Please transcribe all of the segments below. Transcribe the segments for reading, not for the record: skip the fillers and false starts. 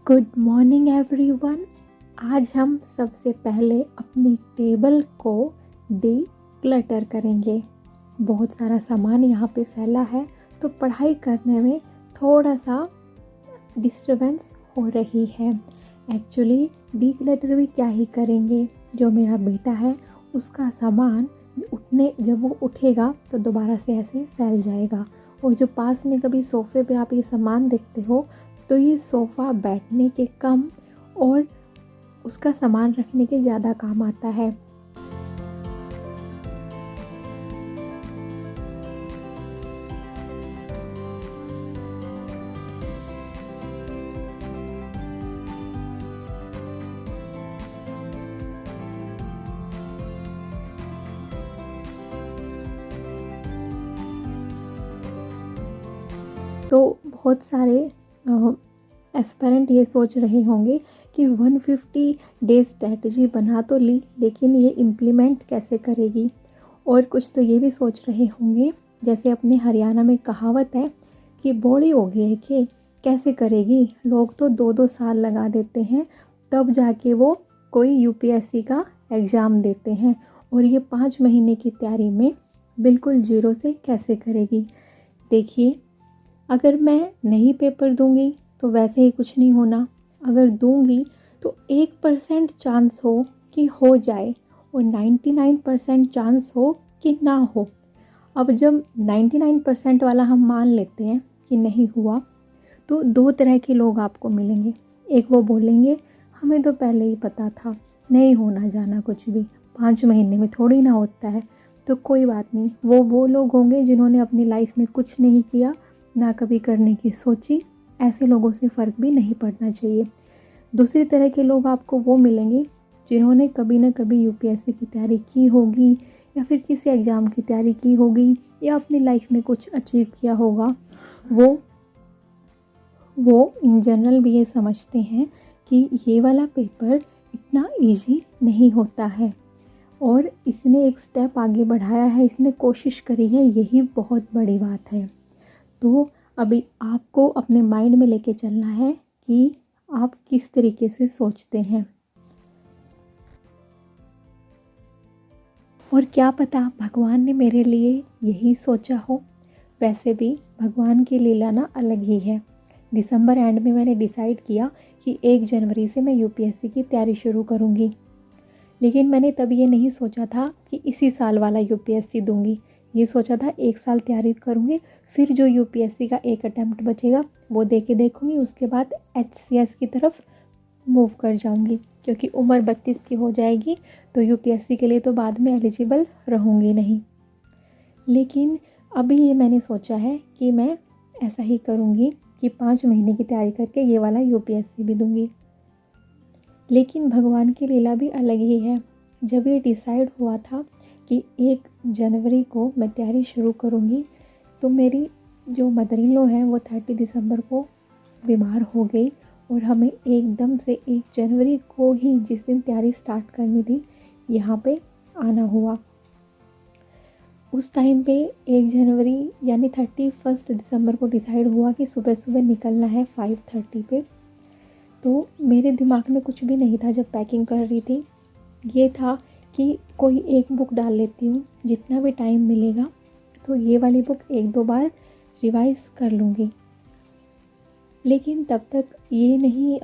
Good morning everyone. आज हम सबसे पहले अपनी टेबल को क्लटर करेंगे। बहुत सारा सामान यहाँ पे फैला है तो पढ़ाई करने में थोड़ा सा डिस्टरबेंस हो रही है। एक्चुअली क्लटर भी क्या ही करेंगे, जो मेरा बेटा है उसका सामान जब वो उठेगा तो दोबारा से ऐसे फैल जाएगा। और जो पास में कभी सोफ़े पे आप ये सामान देखते हो तो ये सोफ़ा बैठने के कम और उसका सामान रखने के ज़्यादा काम आता है। तो बहुत सारे एस्पेरेंट ये सोच रहे होंगे कि 150 डेज स्ट्रैटेजी बना तो ली, लेकिन ये इम्प्लीमेंट कैसे करेगी। और कुछ तो ये भी सोच रहे होंगे, जैसे अपने हरियाणा में कहावत है कि बॉड़ी हो गई है कि कैसे करेगी। लोग तो 2-2 साल लगा देते हैं तब जाके वो कोई यूपीएससी का एग्ज़ाम देते हैं, और ये 5 महीने की तैयारी में बिल्कुल जीरो से कैसे करेगी। देखिए, अगर मैं नहीं पेपर दूंगी तो वैसे ही कुछ नहीं होना। अगर दूंगी तो 1% चांस हो कि हो जाए और 99% चांस हो कि ना हो। अब जब 99% वाला हम मान लेते हैं कि नहीं हुआ, तो 2 तरह के लोग आपको मिलेंगे। एक वो बोलेंगे हमें तो पहले ही पता था, नहीं होना जाना कुछ भी, 5 महीने में थोड़ी ना होता है, तो कोई बात नहीं। वो लोग होंगे जिन्होंने अपनी लाइफ में कुछ नहीं किया, ना कभी करने की सोची। ऐसे लोगों से फ़र्क भी नहीं पड़ना चाहिए। दूसरी तरह के लोग आपको वो मिलेंगे जिन्होंने कभी ना कभी यूपीएससी की तैयारी की होगी, या फिर किसी एग्ज़ाम की तैयारी की होगी, या अपनी लाइफ में कुछ अचीव किया होगा। वो इन जनरल भी ये समझते हैं कि ये वाला पेपर इतना इजी नहीं होता है, और इसने एक स्टेप आगे बढ़ाया है, इसने कोशिश करी है, यही बहुत बड़ी बात है। तो अभी आपको अपने माइंड में लेके चलना है कि आप किस तरीके से सोचते हैं। और क्या पता भगवान ने मेरे लिए यही सोचा हो। वैसे भी भगवान की लीला ना अलग ही है। दिसंबर एंड में मैंने डिसाइड किया कि 1 जनवरी से मैं यूपीएससी की तैयारी शुरू करूँगी, लेकिन मैंने तब ये नहीं सोचा था कि इसी साल वाला यूपीएससी दूंगी। ये सोचा था 1 साल तैयारी करूँगी, फिर जो यूपीएससी का एक अटैम्प्ट बचेगा वो दे के देखूँगी, उसके बाद एचसीएस की तरफ मूव कर जाऊँगी, क्योंकि उम्र 32 की हो जाएगी तो यूपीएससी के लिए तो बाद में एलिजिबल रहूँगी नहीं। लेकिन अभी ये मैंने सोचा है कि मैं ऐसा ही करूँगी कि 5 महीने की तैयारी करके ये वाला यूपीएससी भी दूँगी। लेकिन भगवान की लीला भी अलग ही है। जब ये डिसाइड हुआ था कि 1 जनवरी को मैं तैयारी शुरू करूँगी, तो मेरी जो मदर इन लॉ है वो 30 दिसंबर को बीमार हो गई, और हमें एकदम से 1 जनवरी को ही, जिस दिन तैयारी स्टार्ट करनी थी, यहाँ पे आना हुआ। उस टाइम पे 1 जनवरी यानी 31 दिसंबर को डिसाइड हुआ कि सुबह सुबह निकलना है 5:30 पे। तो मेरे दिमाग में कुछ भी नहीं था जब पैकिंग कर रही थी। ये था कि कोई एक बुक डाल लेती हूँ, जितना भी टाइम मिलेगा तो ये वाली बुक 1-2 बार रिवाइज़ कर लूँगी। लेकिन तब तक ये नहीं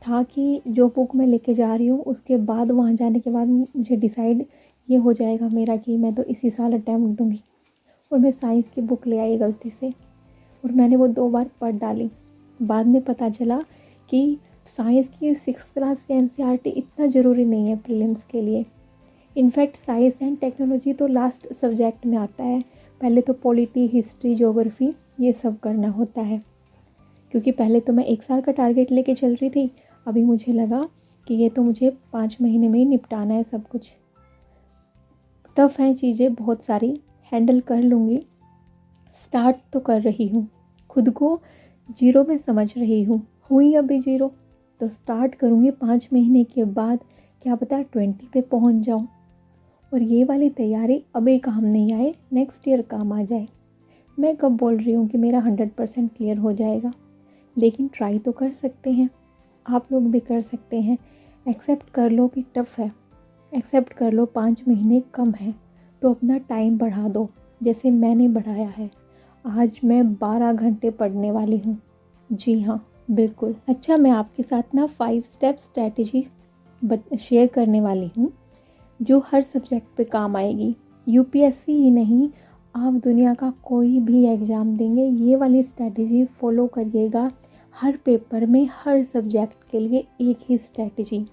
था कि जो बुक मैं लेके जा रही हूँ उसके बाद, वहाँ जाने के बाद मुझे डिसाइड ये हो जाएगा मेरा कि मैं तो इसी साल अटैम्प्ट दूँगी। और मैं साइंस की बुक ले आई गलती से, और मैंने वो 2 बार पढ़ डाली। बाद में पता चला कि साइंस की 6th क्लास की एनसीईआरटी इतना ज़रूरी नहीं है प्रीलिम्स के लिए। इनफैक्ट साइंस एंड टेक्नोलॉजी तो लास्ट सब्जेक्ट में आता है। पहले तो पॉलिटी, हिस्ट्री, ज्योग्राफी ये सब करना होता है। क्योंकि पहले तो मैं 1 साल का टारगेट लेके चल रही थी, अभी मुझे लगा कि ये तो मुझे 5 महीने में ही निपटाना है सब कुछ। टफ़ हैं चीज़ें बहुत सारी, हैंडल कर लूँगी। स्टार्ट तो कर रही हूँ, खुद को जीरो में समझ रही हूँ। हुई अभी जीरो तो स्टार्ट करूँगी 5 महीने के बाद, क्या पता 20 पे पहुँच जाऊँ। और ये वाली तैयारी अभी काम नहीं आए, नेक्स्ट ईयर काम आ जाए। मैं कब बोल रही हूँ कि मेरा 100% क्लियर हो जाएगा, लेकिन ट्राई तो कर सकते हैं। आप लोग भी कर सकते हैं। एक्सेप्ट कर लो कि टफ़ है, एक्सेप्ट कर लो 5 महीने कम है, तो अपना टाइम बढ़ा दो जैसे मैंने बढ़ाया है। आज मैं 12 घंटे पढ़ने वाली हूँ। जी हाँ, बिल्कुल। अच्छा, मैं आपके साथ ना 5 स्टेप स्ट्रैटेजी शेयर करने वाली हूँ जो हर सब्जेक्ट पे काम आएगी। यूपीएससी ही नहीं, आप दुनिया का कोई भी एग्ज़ाम देंगे, ये वाली स्ट्रैटेजी फॉलो करिएगा। हर पेपर में हर सब्जेक्ट के लिए एक ही स्ट्रैटेजी।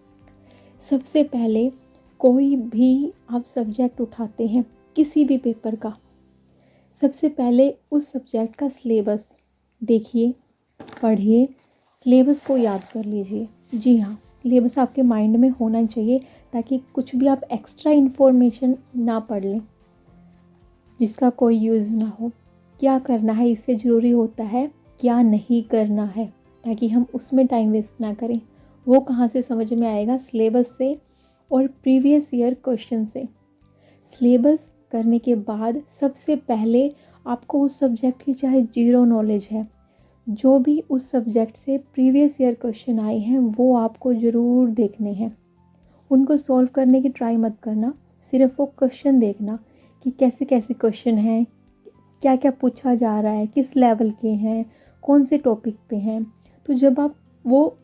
सबसे पहले कोई भी आप सब्जेक्ट उठाते हैं किसी भी पेपर का, सबसे पहले उस सब्जेक्ट का सिलेबस देखिए, पढ़िए, सिलेबस को याद कर लीजिए। जी हाँ, सिलेबस आपके माइंड में होना चाहिए ताकि कुछ भी आप एक्स्ट्रा इन्फॉर्मेशन ना पढ़ लें जिसका कोई यूज़ ना हो। क्या करना है इससे ज़रूरी होता है, क्या नहीं करना है, ताकि हम उसमें टाइम वेस्ट ना करें। वो कहाँ से समझ में आएगा? सिलेबस से और प्रीवियस ईयर क्वेश्चन से। सिलेबस करने के बाद सबसे पहले आपको उस सब्जेक्ट की चाहे जीरो नॉलेज है, जो भी उस सब्जेक्ट से प्रीवियस ईयर क्वेश्चन आए हैं वो आपको ज़रूर देखने हैं। उनको सॉल्व करने की ट्राई मत करना, सिर्फ वो क्वेश्चन देखना कि कैसे कैसे क्वेश्चन हैं, क्या क्या पूछा जा रहा है, किस लेवल के हैं, कौन से टॉपिक पे हैं। तो जब आप वो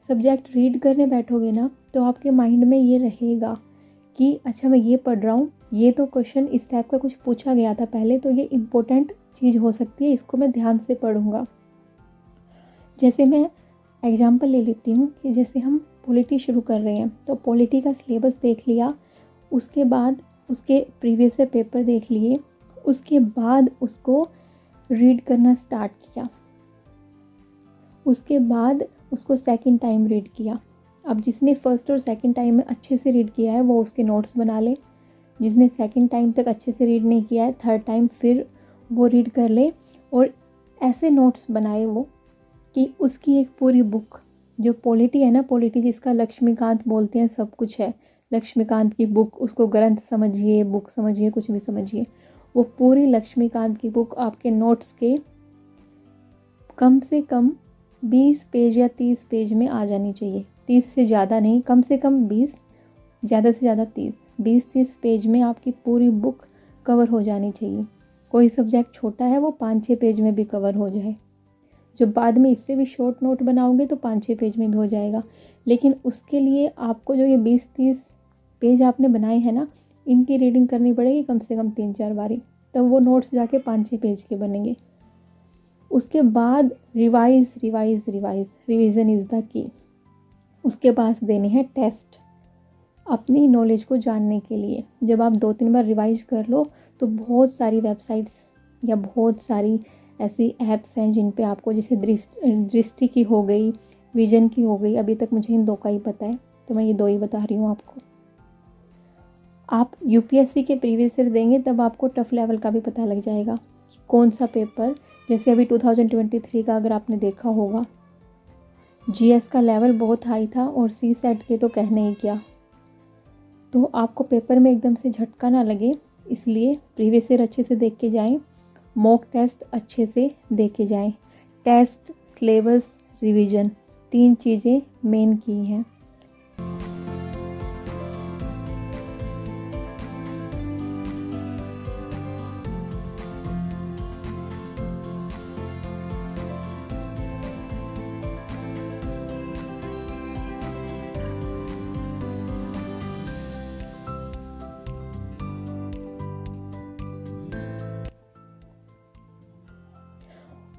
सब्जेक्ट रीड करने बैठोगे ना, तो आपके माइंड में ये रहेगा कि अच्छा मैं ये पढ़ रहा हूँ, ये तो क्वेश्चन इस टाइप का कुछ पूछा गया था पहले, तो ये इम्पोर्टेंट चीज़ हो सकती है, इसको मैं ध्यान से पढ़ूँगा। जैसे मैं एग्जांपल ले लेती हूँ कि जैसे हम पॉलिटी शुरू कर रहे हैं, तो पॉलिटी का सिलेबस देख लिया, उसके बाद उसके प्रीवियस ईयर पेपर देख लिए, उसके बाद उसको रीड करना स्टार्ट किया, उसके बाद उसको सेकंड टाइम रीड किया। अब जिसने फर्स्ट और सेकंड टाइम में अच्छे से रीड किया है वो उसके नोट्स बना ले, जिसने सेकंड टाइम तक अच्छे से रीड नहीं किया है थर्ड टाइम फिर वो रीड कर ले, और ऐसे नोट्स बनाए वो कि उसकी एक पूरी बुक, जो पॉलिटी है ना, पॉलिटी जिसका लक्ष्मीकांत बोलते हैं, सब कुछ है लक्ष्मीकांत की बुक, उसको ग्रंथ समझिए, बुक समझिए, कुछ भी समझिए, वो पूरी लक्ष्मीकांत की बुक आपके नोट्स के कम से कम 20 पेज या 30 पेज में आ जानी चाहिए। 30 से ज़्यादा नहीं, कम से कम 20, ज़्यादा से ज़्यादा 20-30 पेज में आपकी पूरी बुक कवर हो जानी चाहिए। कोई सब्जेक्ट छोटा है वो 5-6 पेज में भी कवर हो जाए। जब बाद में इससे भी शॉर्ट नोट बनाओगे तो 5-6 पेज में भी हो जाएगा, लेकिन उसके लिए आपको जो ये 20-30 पेज आपने बनाए हैं ना, इनकी रीडिंग करनी पड़ेगी कम से कम 3-4 बारी, तब वो नोट्स जाके 5-6 पेज के बनेंगे। उसके बाद रिवीजन इज़ द की। उसके पास देने हैं टेस्ट अपनी नॉलेज को जानने के लिए। जब आप 2-3 बार रिवाइज कर लो तो बहुत सारी वेबसाइट्स या बहुत सारी ऐसी ऐप्स हैं जिन पे आपको, जैसे दृष्टि की हो गई, विजन की हो गई, अभी तक मुझे इन 2 का ही पता है तो मैं ये 2 ही बता रही हूँ आपको। आप यूपीएससी के प्रीवियस ईयर देंगे तब आपको टफ लेवल का भी पता लग जाएगा कि कौन सा पेपर, जैसे अभी 2023 का अगर आपने देखा होगा, जीएस का लेवल बहुत हाई था और सी सेट के तो कहने ही क्या। तो आपको पेपर में एकदम से झटका ना लगे, इसलिए प्रीवियस ईयर अच्छे से देख के जाएं, मॉक टेस्ट अच्छे से दे के जाएं। टेस्ट, सिलेबस, रिवीजन, 3 चीज़ें मेन की हैं।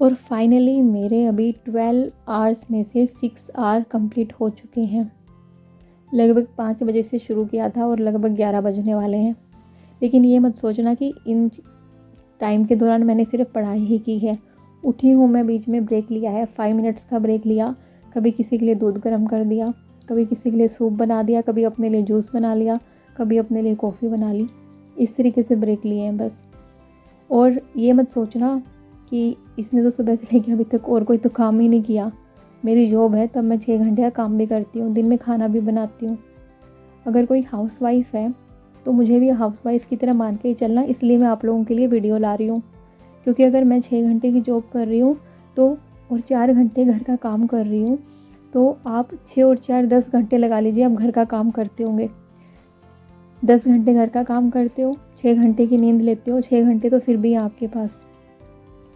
और फाइनली मेरे अभी 12 आवर्स में से 6 आवर कंप्लीट हो चुके हैं। लगभग 5 बजे से शुरू किया था और लगभग 11 बजने वाले हैं। लेकिन ये मत सोचना कि इन टाइम के दौरान मैंने सिर्फ पढ़ाई ही की है। उठी हूँ मैं, बीच में ब्रेक लिया है, 5 मिनट्स का ब्रेक लिया, कभी किसी के लिए दूध गर्म कर दिया, कभी किसी के लिए सूप बना दिया, कभी अपने लिए जूस बना लिया, कभी अपने लिए कॉफ़ी बना ली। इस तरीके से ब्रेक लिए हैं बस। और ये मत सोचना कि इसने तो सुबह से लेकर अभी तक और कोई तो काम ही नहीं किया। मेरी जॉब है तब मैं 6 घंटे का काम भी करती हूँ, दिन में खाना भी बनाती हूँ। अगर कोई हाउसवाइफ है तो मुझे भी हाउसवाइफ की तरह मान के ही चलना, इसलिए मैं आप लोगों के लिए वीडियो ला रही हूँ। क्योंकि अगर मैं 6 घंटे की जॉब कर रही हूँ तो और 4 घंटे घर का काम कर रही हूँ तो आप 6 और 4 10 घंटे लगा लीजिए, आप घर का काम करते होंगे। 10 घंटे घर का काम करते हो, 6 घंटे की नींद लेते हो, 6 घंटे तो फिर भी आपके पास,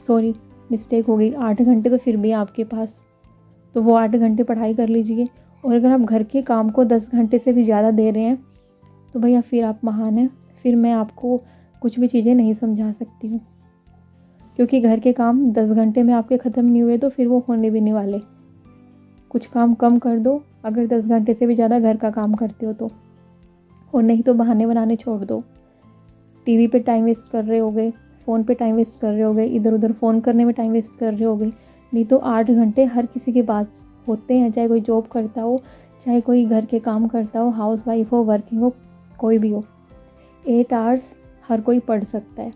सॉरी मिस्टेक हो गई, 8 घंटे तो फिर भी आपके पास। तो वो 8 घंटे पढ़ाई कर लीजिए। और अगर आप घर के काम को 10 घंटे से भी ज़्यादा दे रहे हैं तो भैया फिर आप महान हैं। फिर मैं आपको कुछ भी चीज़ें नहीं समझा सकती हूँ, क्योंकि घर के काम 10 घंटे में आपके ख़त्म नहीं हुए तो फिर वो होने भी नहीं वाले। कुछ काम कम कर दो अगर 10 घंटे से भी ज़्यादा घर का काम करते हो तो, और नहीं तो बहाने बनाने छोड़ दो। टीवी पे टाइम वेस्ट कर रहे होगे, फ़ोन पे टाइम वेस्ट कर रहे होगे, इधर उधर फ़ोन करने में टाइम वेस्ट कर रहे होगे। नहीं तो 8 घंटे हर किसी के पास होते हैं, चाहे कोई जॉब करता हो, चाहे कोई घर के काम करता हो, हाउस वाइफ हो, वर्किंग हो, कोई भी हो। 8 आवर्स हर कोई पढ़ सकता है।